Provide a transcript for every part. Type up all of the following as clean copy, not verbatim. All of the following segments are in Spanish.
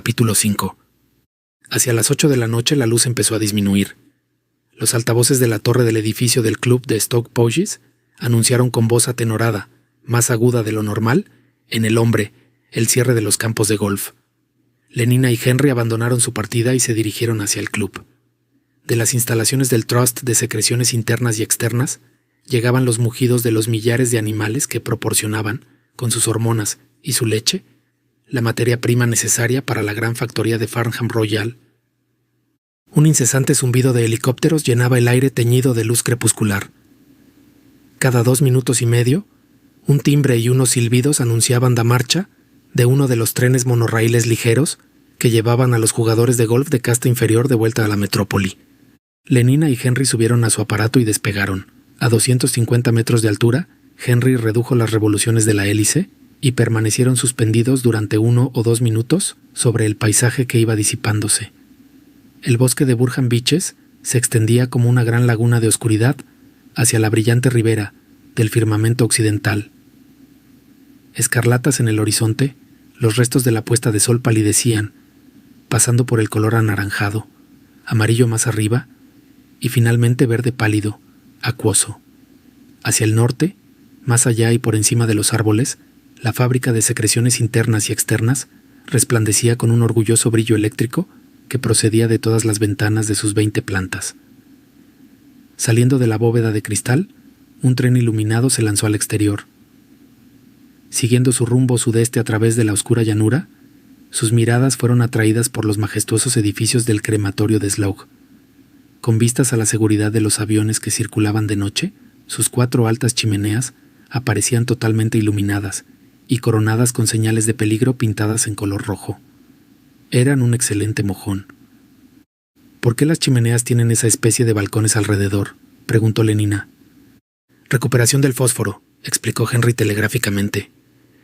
Capítulo 5. Hacia las 8 de la noche la luz empezó a disminuir. Los altavoces de la torre del edificio del club de Stoke Poges anunciaron con voz atenorada, más aguda de lo normal, en el hombre, el cierre de los campos de golf. Lenina y Henry abandonaron su partida y se dirigieron hacia el club. De las instalaciones del Trust de secreciones internas y externas, llegaban los mugidos de los millares de animales que proporcionaban, con sus hormonas y su leche, la materia prima necesaria para la gran factoría de Farnham Royal. Un incesante zumbido de helicópteros llenaba el aire teñido de luz crepuscular. Cada 2 minutos y medio, un timbre y unos silbidos anunciaban la marcha de uno de los trenes monorraíles ligeros que llevaban a los jugadores de golf de casta inferior de vuelta a la metrópoli. Lenina y Henry subieron a su aparato y despegaron. A 250 metros de altura, Henry redujo las revoluciones de la hélice y permanecieron suspendidos durante 1 o 2 minutos sobre el paisaje que iba disipándose. El bosque de Burham Beaches se extendía como una gran laguna de oscuridad hacia la brillante ribera del firmamento occidental. Escarlatas en el horizonte, los restos de la puesta de sol palidecían, pasando por el color anaranjado, amarillo más arriba y finalmente verde pálido, acuoso. Hacia el norte, más allá y por encima de los árboles, la fábrica de secreciones internas y externas resplandecía con un orgulloso brillo eléctrico que procedía de todas las ventanas de sus 20 plantas. Saliendo de la bóveda de cristal, un tren iluminado se lanzó al exterior. Siguiendo su rumbo sudeste a través de la oscura llanura, sus miradas fueron atraídas por los majestuosos edificios del crematorio de Slough. Con vistas a la seguridad de los aviones que circulaban de noche, sus 4 altas chimeneas aparecían totalmente iluminadas y coronadas con señales de peligro pintadas en color rojo. Eran un excelente mojón. ¿Por qué las chimeneas tienen esa especie de balcones alrededor?, preguntó Lenina. Recuperación del fósforo, explicó Henry telegráficamente.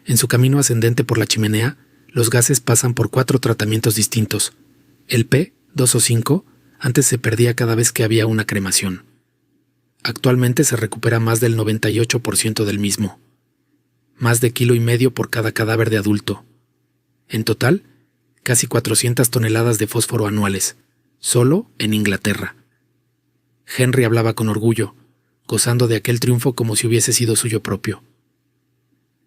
En su camino ascendente por la chimenea, los gases pasan por 4 tratamientos distintos. El P, 2 o 5, antes se perdía cada vez que había una cremación. Actualmente se recupera más del 98% del mismo. Más de 1,5 kilos por cada cadáver de adulto. En total, casi 400 toneladas de fósforo anuales, solo en Inglaterra. Henry hablaba con orgullo, gozando de aquel triunfo como si hubiese sido suyo propio.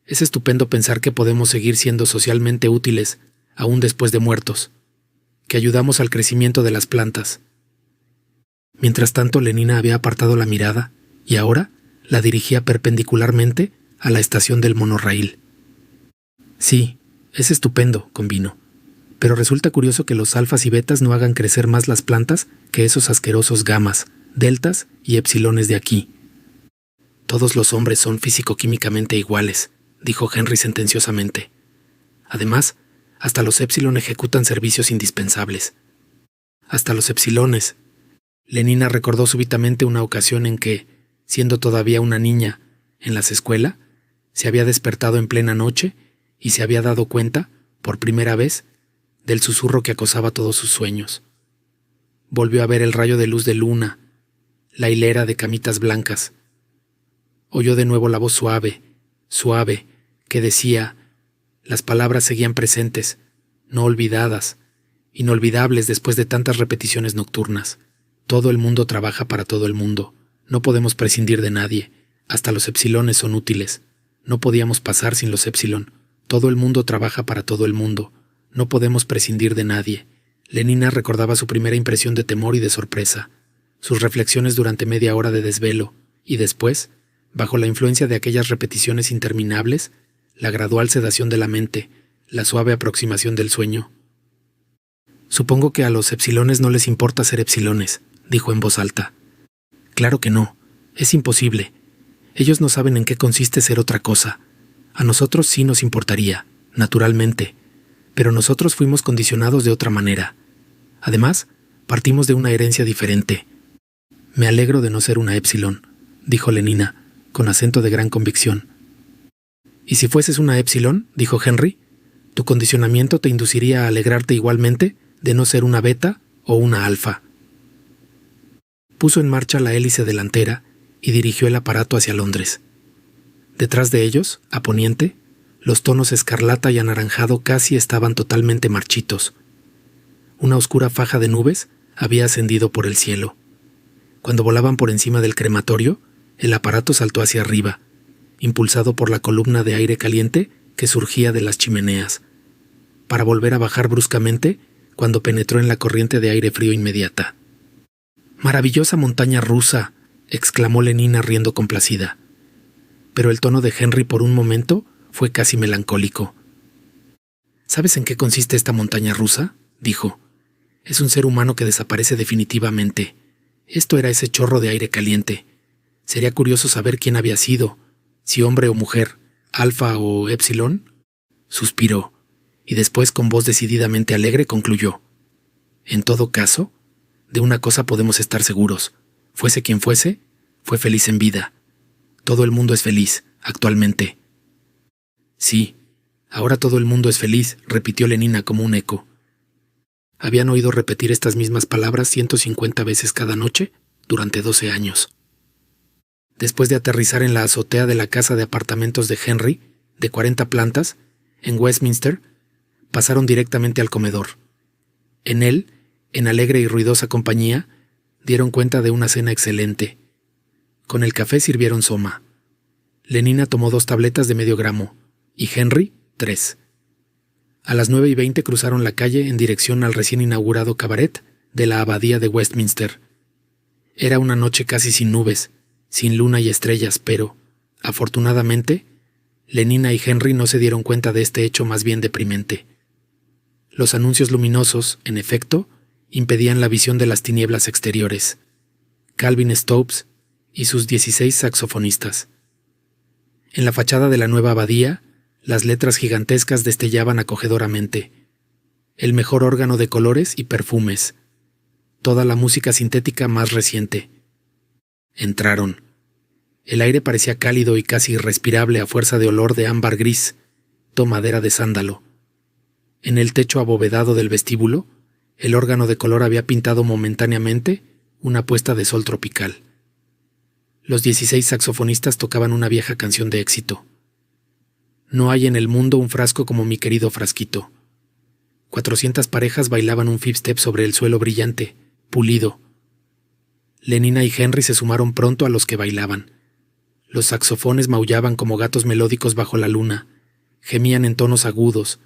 Es estupendo pensar que podemos seguir siendo socialmente útiles, aún después de muertos, que ayudamos al crecimiento de las plantas. Mientras tanto, Lenina había apartado la mirada y ahora la dirigía perpendicularmente a la estación del monorraíl. Sí, es estupendo, convino, pero resulta curioso que los alfas y betas no hagan crecer más las plantas que esos asquerosos gamas, deltas y epsilones de aquí. Todos los hombres son físico-químicamente iguales, dijo Henry sentenciosamente. Además, hasta los epsilon ejecutan servicios indispensables. Hasta los epsilones. Lenina recordó súbitamente una ocasión en que, siendo todavía una niña, en la escuela, se había despertado en plena noche y se había dado cuenta, por primera vez, del susurro que acosaba todos sus sueños. Volvió a ver el rayo de luz de luna, la hilera de camitas blancas. Oyó de nuevo la voz suave, suave, que decía, las palabras seguían presentes, no olvidadas, inolvidables después de tantas repeticiones nocturnas. Todo el mundo trabaja para todo el mundo. No podemos prescindir de nadie. Hasta los epsilones son útiles. No podíamos pasar sin los epsilon. Todo el mundo trabaja para todo el mundo. No podemos prescindir de nadie. Lenina recordaba su primera impresión de temor y de sorpresa, sus reflexiones durante media hora de desvelo, y después, bajo la influencia de aquellas repeticiones interminables, la gradual sedación de la mente, la suave aproximación del sueño. Supongo que a los epsilones no les importa ser epsilones, dijo en voz alta. Claro que no, es imposible. Ellos no saben en qué consiste ser otra cosa. A nosotros sí nos importaría, naturalmente, pero nosotros fuimos condicionados de otra manera. Además, partimos de una herencia diferente. Me alegro de no ser una epsilon, dijo Lenina, con acento de gran convicción. ¿Y si fueses una epsilon?, dijo Henry, tu condicionamiento te induciría a alegrarte igualmente de no ser una beta o una alfa. Puso en marcha la hélice delantera y dirigió el aparato hacia Londres. Detrás de ellos, a poniente, los tonos escarlata y anaranjado casi estaban totalmente marchitos, Una oscura faja de nubes había ascendido por el cielo. Cuando volaban por encima del crematorio, el aparato saltó hacia arriba, impulsado por la columna de aire caliente que surgía de las chimeneas, para volver a bajar bruscamente cuando penetró en la corriente de aire frío inmediata. «¡Maravillosa montaña rusa!», exclamó Lenina riendo complacida. Pero el tono de Henry por un momento fue casi melancólico. «¿Sabes en qué consiste esta montaña rusa?», dijo. «Es un ser humano que desaparece definitivamente. Esto era ese chorro de aire caliente. Sería curioso saber quién había sido, si hombre o mujer, alfa o epsilon». Suspiró, y después con voz decididamente alegre concluyó. «En todo caso, de una cosa podemos estar seguros. Fuese quien fuese, fue feliz en vida. Todo el mundo es feliz, actualmente». «Sí, ahora todo el mundo es feliz», repitió Lenina como un eco. Habían oído repetir estas mismas palabras 150 veces cada noche durante 12 años. Después de aterrizar en la azotea de la casa de apartamentos de Henry, de 40 plantas, en Westminster, pasaron directamente al comedor. En él, en alegre y ruidosa compañía, dieron cuenta de una cena excelente. Con el café sirvieron soma. Lenina tomó 2 tabletas de medio gramo, y Henry, 3. A las 9:20 cruzaron la calle en dirección al recién inaugurado cabaret de la abadía de Westminster. Era una noche casi sin nubes, sin luna y estrellas, pero, afortunadamente, Lenina y Henry no se dieron cuenta de este hecho más bien deprimente. Los anuncios luminosos, en efecto, impedían la visión de las tinieblas exteriores. Calvin Stopes y sus 16 saxofonistas. En la fachada de la nueva abadía, las letras gigantescas destellaban acogedoramente. El mejor órgano de colores y perfumes. Toda la música sintética más reciente. Entraron. El aire parecía cálido y casi irrespirable a fuerza de olor de ámbar gris, tomadera de sándalo. En el techo abovedado del vestíbulo, el órgano de color había pintado momentáneamente una puesta de sol tropical. Los 16 saxofonistas tocaban una vieja canción de éxito. «No hay en el mundo un frasco como mi querido frasquito». 400 parejas bailaban un fib-step sobre el suelo brillante, pulido. Lenina y Henry se sumaron pronto a los que bailaban. Los saxofones maullaban como gatos melódicos bajo la luna, gemían en tonos agudos,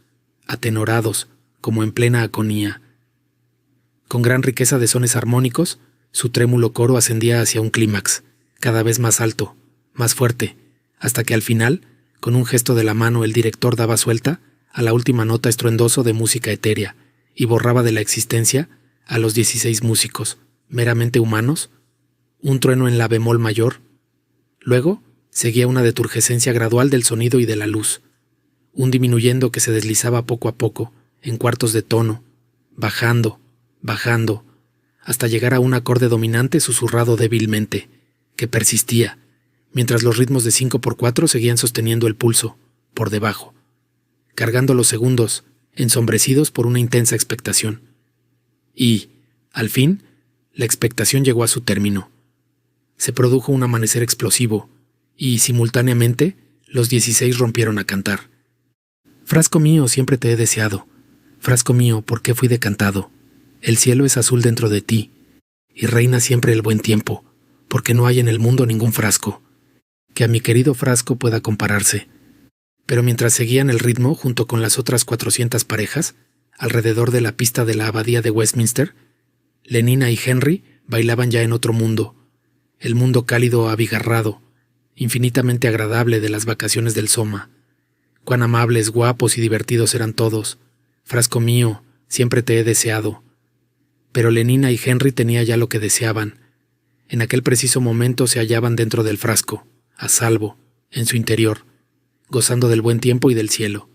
atenorados, como en plena agonía. Con gran riqueza de sones armónicos, su trémulo coro ascendía hacia un clímax, cada vez más alto, más fuerte, hasta que al final, con un gesto de la mano, el director daba suelta a la última nota estruendoso de música etérea y borraba de la existencia a los 16 músicos, meramente humanos, un trueno en la bemol mayor. Luego seguía una deturgescencia gradual del sonido y de la luz, un disminuyendo que se deslizaba poco a poco, en cuartos de tono, bajando, hasta llegar a un acorde dominante susurrado débilmente, que persistía, mientras los ritmos de 5x4 seguían sosteniendo el pulso, por debajo, cargando los segundos, ensombrecidos por una intensa expectación. Y, al fin, la expectación llegó a su término. Se produjo un amanecer explosivo, y, simultáneamente, los 16 rompieron a cantar. «Frasco mío, siempre te he deseado. Frasco mío, ¿por qué fui decantado? El cielo es azul dentro de ti, y reina siempre el buen tiempo, porque no hay en el mundo ningún frasco que a mi querido frasco pueda compararse». Pero mientras seguían el ritmo junto con las otras 400 parejas, alrededor de la pista de la abadía de Westminster, Lenina y Henry bailaban ya en otro mundo, el mundo cálido abigarrado, infinitamente agradable de las vacaciones del Soma. Cuán amables, guapos y divertidos eran todos. Frasco mío, siempre te he deseado. Pero Lenina y Henry tenían ya lo que deseaban. En aquel preciso momento se hallaban dentro del frasco, a salvo, en su interior, gozando del buen tiempo y del cielo,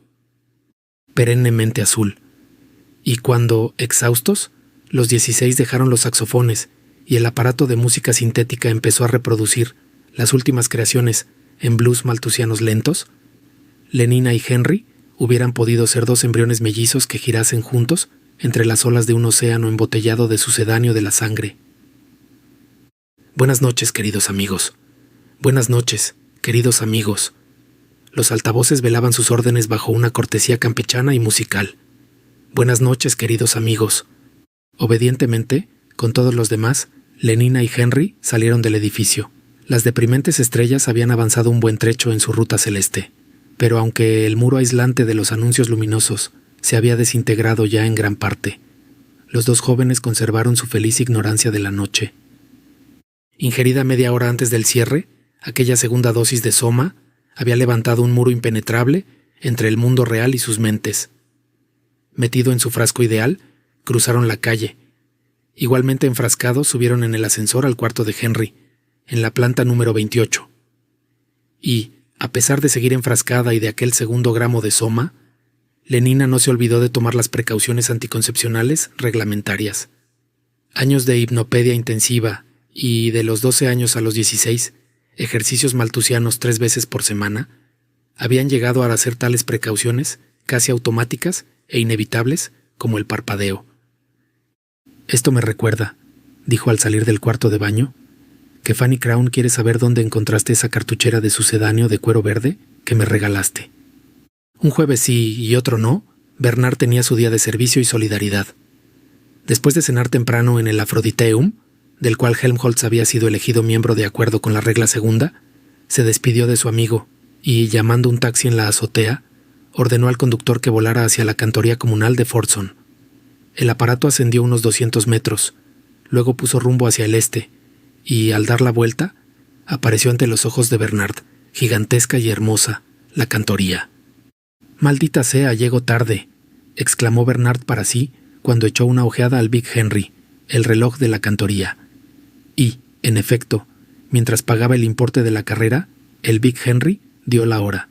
perennemente azul. Y cuando, exhaustos, los 16 dejaron los saxofones y el aparato de música sintética empezó a reproducir las últimas creaciones en blues maltusianos lentos, Lenina y Henry hubieran podido ser 2 embriones mellizos que girasen juntos entre las olas de un océano embotellado de sucedáneo de la sangre. Buenas noches, queridos amigos. Buenas noches, queridos amigos. Los altavoces velaban sus órdenes bajo una cortesía campechana y musical. Buenas noches, queridos amigos. Obedientemente, con todos los demás, Lenina y Henry salieron del edificio. Las deprimentes estrellas habían avanzado un buen trecho en su ruta celeste, pero aunque el muro aislante de los anuncios luminosos se había desintegrado ya en gran parte, los dos jóvenes conservaron su feliz ignorancia de la noche. Ingerida media hora antes del cierre, aquella segunda dosis de soma había levantado un muro impenetrable entre el mundo real y sus mentes. Metido en su frasco ideal, cruzaron la calle. Igualmente enfrascados, subieron en el ascensor al cuarto de Henry, en la planta número 28. Y, a pesar de seguir enfrascada y de aquel segundo gramo de soma, Lenina no se olvidó de tomar las precauciones anticoncepcionales reglamentarias. Años de hipnopedia intensiva y, de los 12 años a los 16, ejercicios maltusianos 3 veces por semana, habían llegado a hacer tales precauciones casi automáticas e inevitables como el parpadeo. «Esto me recuerda», dijo al salir del cuarto de baño, «que Fanny Crown quiere saber dónde encontraste esa cartuchera de sucedáneo de cuero verde que me regalaste». Un jueves sí y otro no, Bernard tenía su día de servicio y solidaridad. Después de cenar temprano en el Aphroditeum, del cual Helmholtz había sido elegido miembro de acuerdo con la regla segunda, se despidió de su amigo y, llamando un taxi en la azotea, ordenó al conductor que volara hacia la cantoría comunal de Fordson. El aparato ascendió unos 200 metros, luego puso rumbo hacia el este, y, al dar la vuelta, apareció ante los ojos de Bernard, gigantesca y hermosa, la cantoría. «Maldita sea, llego tarde», exclamó Bernard para sí cuando echó una ojeada al Big Henry, el reloj de la cantoría. Y, en efecto, mientras pagaba el importe de la carrera, el Big Henry dio la hora.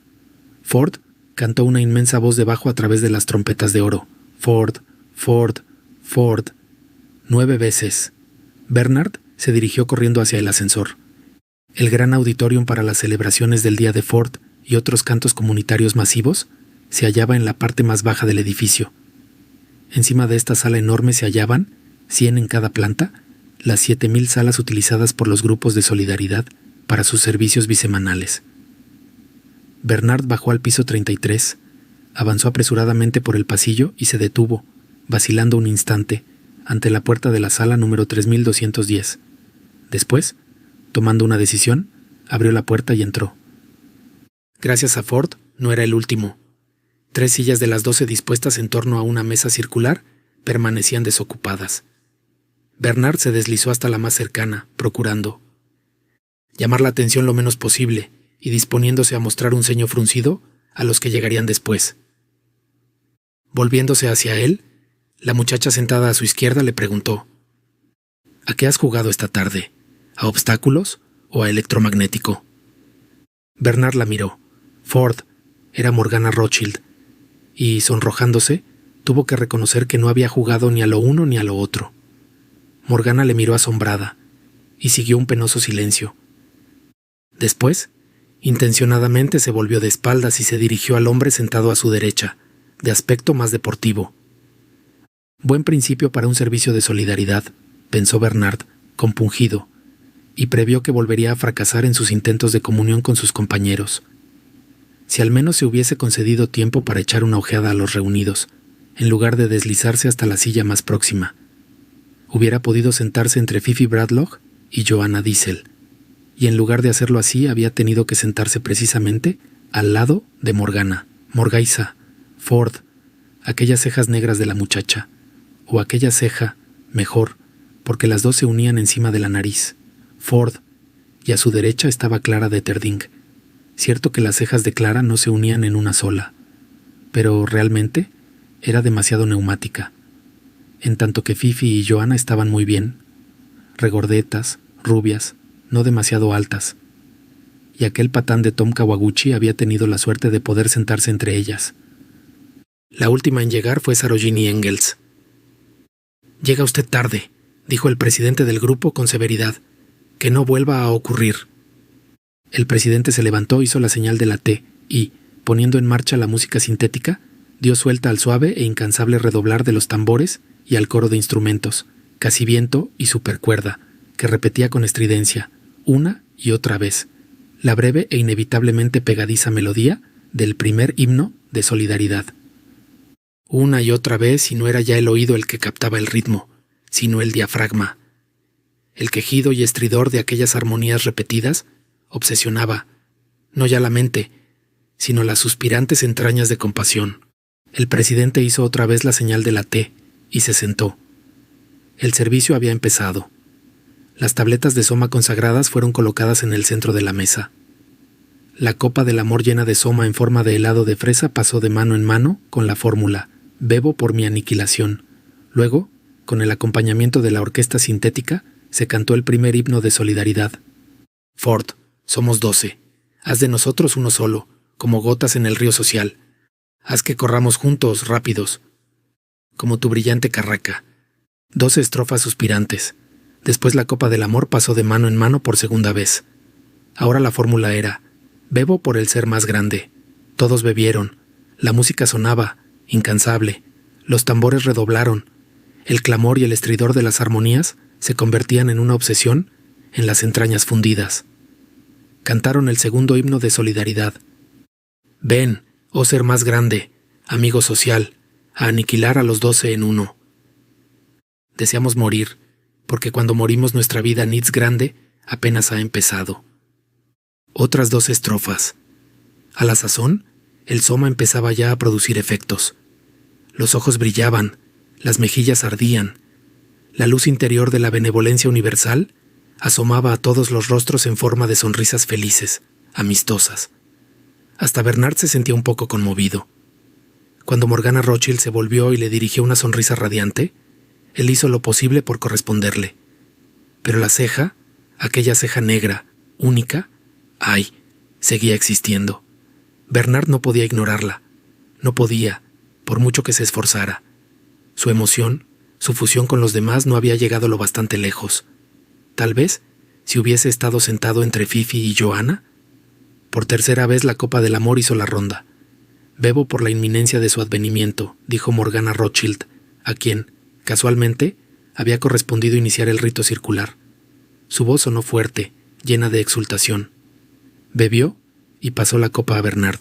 Ford cantó una inmensa voz de bajo a través de las trompetas de oro. «Ford, Ford, Ford», 9 veces. Bernard se dirigió corriendo hacia el ascensor. El gran auditorium para las celebraciones del Día de Ford y otros cantos comunitarios masivos se hallaba en la parte más baja del edificio. Encima de esta sala enorme se hallaban, 100 en cada planta, las 7.000 salas utilizadas por los grupos de solidaridad para sus servicios bisemanales. Bernard bajó al piso 33, avanzó apresuradamente por el pasillo y se detuvo, vacilando un instante, ante la puerta de la sala número 3210. Después, tomando una decisión, abrió la puerta y entró. Gracias a Ford, no era el último. 3 sillas de las 12 dispuestas en torno a una mesa circular permanecían desocupadas. Bernard se deslizó hasta la más cercana, procurando llamar la atención lo menos posible y disponiéndose a mostrar un ceño fruncido a los que llegarían después. Volviéndose hacia él, la muchacha sentada a su izquierda le preguntó: «¿A qué has jugado esta tarde? ¿A obstáculos o a electromagnético?» Bernard la miró. Ford era Morgana Rothschild, y, sonrojándose, tuvo que reconocer que no había jugado ni a lo uno ni a lo otro. Morgana le miró asombrada, y siguió un penoso silencio. Después, intencionadamente se volvió de espaldas y se dirigió al hombre sentado a su derecha, de aspecto más deportivo. Buen principio para un servicio de solidaridad, pensó Bernard, compungido, y previó que volvería a fracasar en sus intentos de comunión con sus compañeros. Si al menos se hubiese concedido tiempo para echar una ojeada a los reunidos, en lugar de deslizarse hasta la silla más próxima, hubiera podido sentarse entre Fifi Bradlock y Joanna Diesel, y en lugar de hacerlo así había tenido que sentarse precisamente al lado de Morgana, Morgaisa, Ford, aquellas cejas negras de la muchacha, o aquella ceja, mejor, porque las dos se unían encima de la nariz, Ford, y a su derecha estaba Clara Detterding. Cierto que las cejas de Clara no se unían en una sola, pero realmente era demasiado neumática, en tanto que Fifi y Joanna estaban muy bien, regordetas, rubias, no demasiado altas, y aquel patán de Tom Kawaguchi había tenido la suerte de poder sentarse entre ellas. La última en llegar fue Sarojini Engels. «Llega usted tarde», dijo el presidente del grupo con severidad. «Que no vuelva a ocurrir». El presidente se levantó, hizo la señal de la T y, poniendo en marcha la música sintética, dio suelta al suave e incansable redoblar de los tambores y al coro de instrumentos, casi viento y supercuerda, que repetía con estridencia, una y otra vez, la breve e inevitablemente pegadiza melodía del primer himno de solidaridad. Una y otra vez, y no era ya el oído el que captaba el ritmo, sino el diafragma. El quejido y estridor de aquellas armonías repetidas obsesionaba, no ya la mente, sino las suspirantes entrañas de compasión. El presidente hizo otra vez la señal de la T y se sentó. El servicio había empezado. Las tabletas de soma consagradas fueron colocadas en el centro de la mesa. La copa del amor llena de soma en forma de helado de fresa pasó de mano en mano con la fórmula «Bebo por mi aniquilación». Luego, con el acompañamiento de la orquesta sintética, se cantó el primer himno de solidaridad. «Ford, somos 12. Haz de nosotros uno solo, como gotas en el río social. Haz que corramos juntos, rápidos, como tu brillante carraca». 12 estrofas suspirantes. Después la copa del amor pasó de mano en mano por segunda vez. Ahora la fórmula era «Bebo por el ser más grande». Todos bebieron. La música sonaba, incansable. Los tambores redoblaron. El clamor y el estridor de las armonías se convertían en una obsesión en las entrañas fundidas. Cantaron el segundo himno de solidaridad. «Ven, oh ser más grande, amigo social, a aniquilar a los 12 en uno». Deseamos morir, porque cuando morimos nuestra vida nitz grande apenas ha empezado. Otras 2 estrofas. A la sazón, el soma empezaba ya a producir efectos. Los ojos brillaban, las mejillas ardían. La luz interior de la benevolencia universal asomaba a todos los rostros en forma de sonrisas felices, amistosas. Hasta Bernard se sentía un poco conmovido. Cuando Morgana Rothschild se volvió y le dirigió una sonrisa radiante, él hizo lo posible por corresponderle. Pero la ceja, aquella ceja negra, única, ¡ay!, seguía existiendo. Bernard no podía ignorarla. No podía, por mucho que se esforzara. Su emoción, su fusión con los demás no había llegado lo bastante lejos. Tal vez, si hubiese estado sentado entre Fifi y Johanna. Por tercera vez la copa del amor hizo la ronda. «Bebo por la inminencia de su advenimiento», dijo Morgana Rothschild, a quien, casualmente, había correspondido iniciar el rito circular. Su voz sonó fuerte, llena de exultación. Bebió y pasó la copa a Bernard.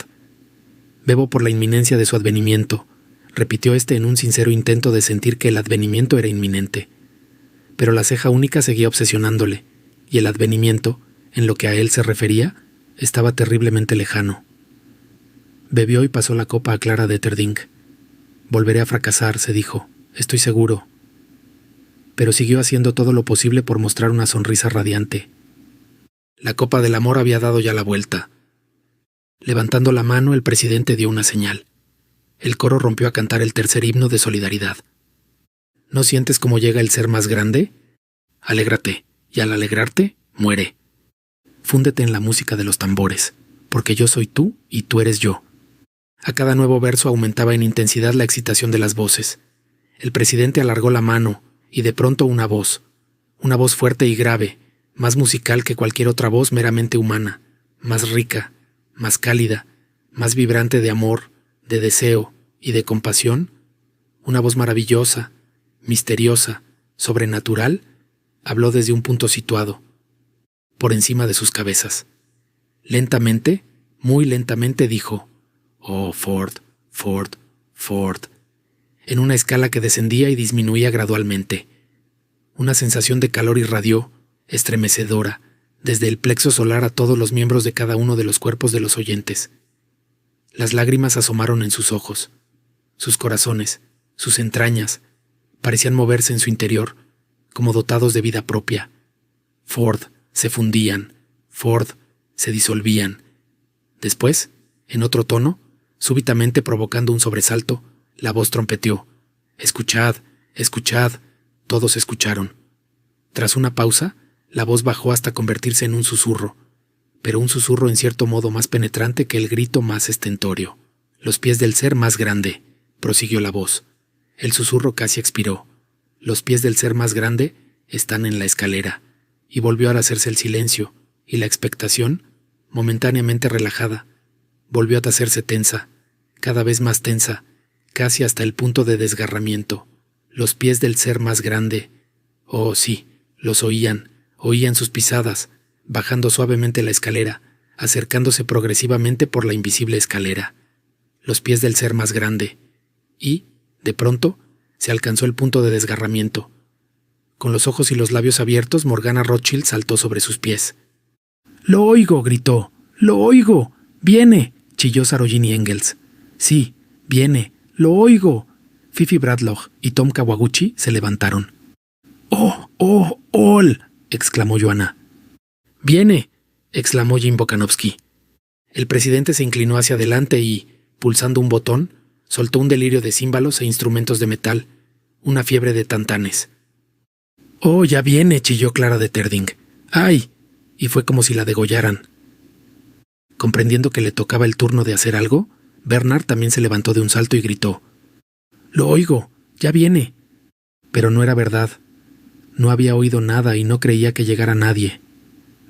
«Bebo por la inminencia de su advenimiento», repitió este en un sincero intento de sentir que el advenimiento era inminente. Pero la ceja única seguía obsesionándole, y el advenimiento, en lo que a él se refería, estaba terriblemente lejano. Bebió y pasó la copa a Clara Detterding. «Volveré a fracasar», se dijo, «estoy seguro». Pero siguió haciendo todo lo posible por mostrar una sonrisa radiante. La copa del amor había dado ya la vuelta. Levantando la mano, el presidente dio una señal. El coro rompió a cantar el tercer himno de solidaridad. ¿No sientes cómo llega el ser más grande? Alégrate, y al alegrarte, muere. Fúndete en la música de los tambores, porque yo soy tú y tú eres yo. A cada nuevo verso aumentaba en intensidad la excitación de las voces. El presidente alargó la mano, y de pronto una voz fuerte y grave, más musical que cualquier otra voz meramente humana, más rica, más cálida, más vibrante de amor, de deseo y de compasión, una voz maravillosa, misteriosa, sobrenatural, habló desde un punto situado, por encima de sus cabezas. Lentamente, muy lentamente dijo, «Oh, Ford, Ford, Ford», en una escala que descendía y disminuía gradualmente. Una sensación de calor irradió, estremecedora, desde el plexo solar a todos los miembros de cada uno de los cuerpos de los oyentes. Las lágrimas asomaron en sus ojos. Sus corazones, sus entrañas, parecían moverse en su interior, como dotados de vida propia. Ford se fundían, Ford se disolvían. Después, en otro tono, súbitamente provocando un sobresalto, la voz trompeteó. «Escuchad, escuchad». Todos escucharon. Tras una pausa, la voz bajó hasta convertirse en un susurro, pero un susurro en cierto modo más penetrante que el grito más estentorio. «Los pies del ser más grande», prosiguió la voz. El susurro casi expiró. «Los pies del ser más grande están en la escalera», y volvió a hacerse el silencio, y la expectación, momentáneamente relajada, volvió a hacerse tensa, cada vez más tensa, casi hasta el punto de desgarramiento. Los pies del ser más grande. Oh, sí, los oían sus pisadas, bajando suavemente la escalera, acercándose progresivamente por la invisible escalera. Los pies del ser más grande. Y, de pronto, se alcanzó el punto de desgarramiento. Con los ojos y los labios abiertos, Morgana Rothschild saltó sobre sus pies. «¡Lo oigo!», gritó. «¡Lo oigo! ¡Viene!», chilló Sarojini Engels. «Sí, viene. ¡Lo oigo!». Fifi Bradloch y Tom Kawaguchi se levantaron. «¡Oh, oh, ol!», exclamó Joanna. «¡Viene!», exclamó Jim Bokanovsky. El presidente se inclinó hacia adelante y, pulsando un botón, soltó un delirio de címbalos e instrumentos de metal, una fiebre de tantanes. «¡Oh, ya viene!», chilló Clara de Terding. «¡Ay!», y fue como si la degollaran. Comprendiendo que le tocaba el turno de hacer algo, Bernard también se levantó de un salto y gritó. «¡Lo oigo! ¡Ya viene!». Pero no era verdad. No había oído nada y no creía que llegara nadie.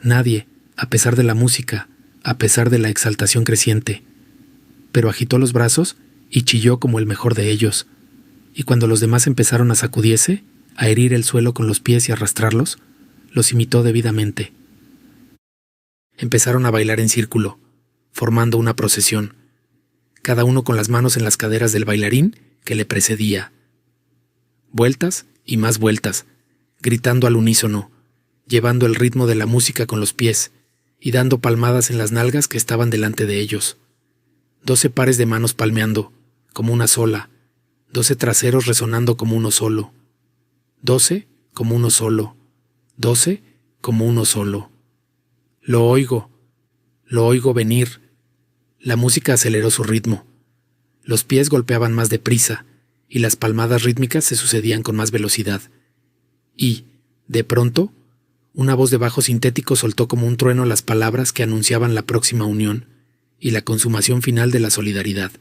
Nadie, a pesar de la música, a pesar de la exaltación creciente. Pero agitó los brazos y chilló como el mejor de ellos. Y cuando los demás empezaron a sacudirse, a herir el suelo con los pies y arrastrarlos, los imitó debidamente. Empezaron a bailar en círculo, formando una procesión, cada uno con las manos en las caderas del bailarín que le precedía. Vueltas y más vueltas, gritando al unísono, llevando el ritmo de la música con los pies y dando palmadas en las nalgas que estaban delante de ellos. 12 pares de manos palmeando, como una sola, 12 traseros resonando como uno solo, 12 como uno solo, 12 como uno solo. Lo oigo venir. La música aceleró su ritmo. Los pies golpeaban más deprisa y las palmadas rítmicas se sucedían con más velocidad. Y, de pronto, una voz de bajo sintético soltó como un trueno las palabras que anunciaban la próxima unión y la consumación final de la solidaridad,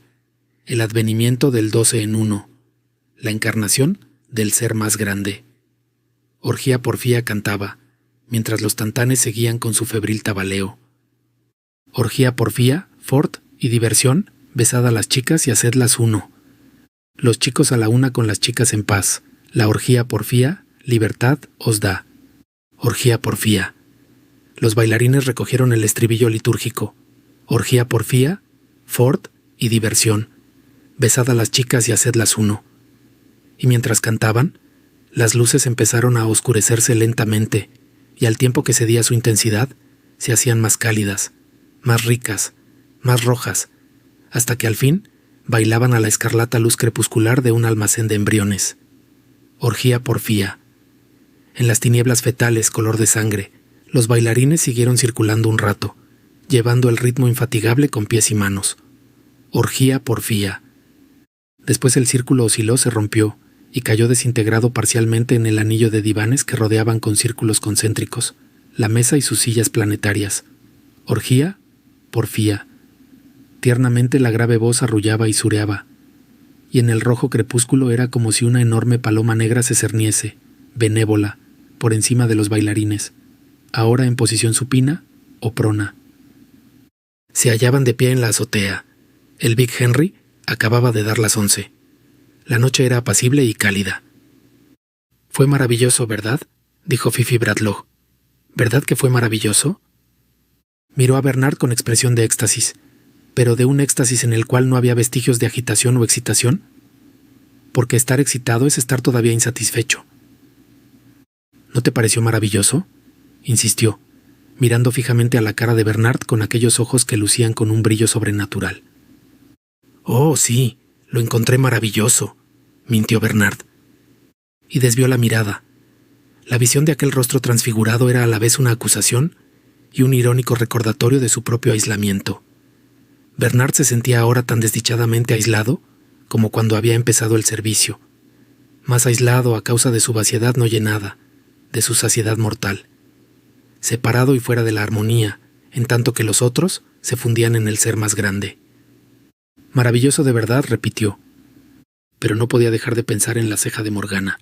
el advenimiento del 12 en uno, la encarnación del ser más grande. Orgía Porfía cantaba, mientras los tantanes seguían con su febril tabaleo. Orgía Porfía, Fort y diversión, besad a las chicas y hacedlas uno. Los chicos a la una con las chicas en paz. La orgía Porfía, libertad os da. Orgía Porfía. Los bailarines recogieron el estribillo litúrgico. Orgía Porfía, Fort y diversión. Besad a las chicas y hacedlas uno. Y mientras cantaban, las luces empezaron a oscurecerse lentamente, y al tiempo que cedía su intensidad, se hacían más cálidas, más ricas, más rojas, hasta que al fin bailaban a la escarlata luz crepuscular de un almacén de embriones. Orgía Porfía. En las tinieblas fetales color de sangre, los bailarines siguieron circulando un rato, llevando el ritmo infatigable con pies y manos. Orgía Porfía. Después el círculo osciló, se rompió y cayó desintegrado parcialmente en el anillo de divanes que rodeaban con círculos concéntricos, la mesa y sus sillas planetarias. Orgía Porfía. Tiernamente la grave voz arrullaba y sureaba, y en el rojo crepúsculo era como si una enorme paloma negra se cerniese, benévola, por encima de los bailarines, ahora en posición supina o prona. Se hallaban de pie en la azotea. El Big Henry acababa de dar las 11. La noche era apacible y cálida. «Fue maravilloso, ¿verdad?», dijo Fifi Bradloch. «¿Verdad que fue maravilloso?». Miró a Bernard con expresión de éxtasis, pero de un éxtasis en el cual no había vestigios de agitación o excitación, porque estar excitado es estar todavía insatisfecho. «¿No te pareció maravilloso?», insistió, mirando fijamente a la cara de Bernard con aquellos ojos que lucían con un brillo sobrenatural. «Oh, sí, lo encontré maravilloso», mintió Bernard. Y desvió la mirada. La visión de aquel rostro transfigurado era a la vez una acusación y un irónico recordatorio de su propio aislamiento. Bernard se sentía ahora tan desdichadamente aislado como cuando había empezado el servicio, más aislado a causa de su vaciedad no llenada, de su saciedad mortal, separado y fuera de la armonía, en tanto que los otros se fundían en el ser más grande. «Maravilloso de verdad», repitió, pero no podía dejar de pensar en la ceja de Morgana.